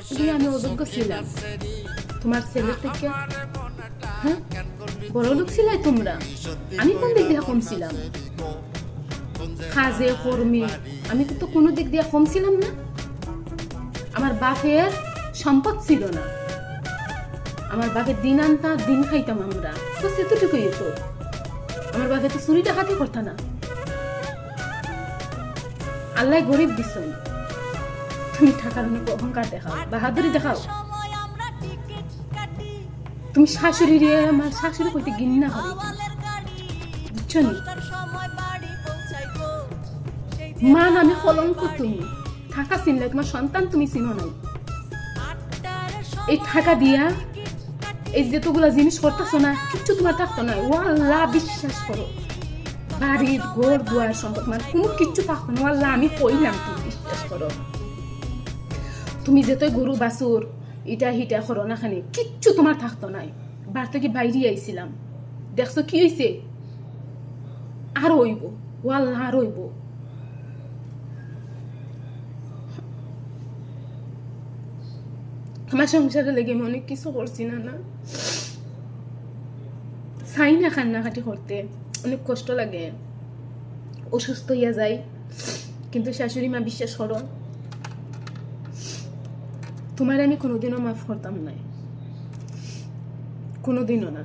শুধু আমি অযোগ্য ছিলাম তোমার ছেলের থেকে? হ্যাঁ, বড় লোক ছিলাই তোমরা? আমি কোন দিক দিয়ে কম ছিলাম? কাজে কর্মে আমি তো কোনো দিক দিয়ে কম ছিলাম না। আমার বাপের সম্পদ ছিল না, আমার বাপের দিন আনতা দিন খাইতাম আমরা, তো সেতটুকুই তো। আমার বাপে তো চুরি ডাকাতি করতা না। আল্লাহ গরিব দিছেন, তুমি টাকার অনেক অহংকার দেখাও, বাহাদুরি দেখাও। তুমি শাশুড়ি রে, আমার শাশুড়ি কইতে ঘৃণা হবে, বুঝছো নি? মা নামে কলঙ্ক তুমি। টাকা চিনলে তোমার সন্তান তুমি চিনো নাই। এই টাকা দিয়া এই যেতগুলা জিনিস করতেছো না, কিচ্ছু তোমার থাকতো না। ও আল্লাহ, বিশ্বাস করো, বাড়ির ঘর দুয়ার সম্পদ মানে কোনো কিচ্ছু থাকতো না। আল্লাহ, আমি কইলাম, তুমি বিশ্বাস করো। তুমি যেতই গরু বাছুর ইটা হিটা করো না, খানি কিচ্ছু তোমার থাকতো নাই। বার থেকে বাইরে আইছিলাম, দেখছো কি হয়েছে? আর হইব, ও আল্লাহ, আর হইব। আমার সংসারে লেগে আমি অনেক কিছু করছি না, চাই না কান্নাকাটি করতে, অনেক কষ্ট লাগে, অসুস্থ হইয়া যায়। কিন্তু শাশুড়ি মা, বিশ্বাস করো, তোমার আমি কোনোদিনও মাফ করতাম না, কোনোদিনও না।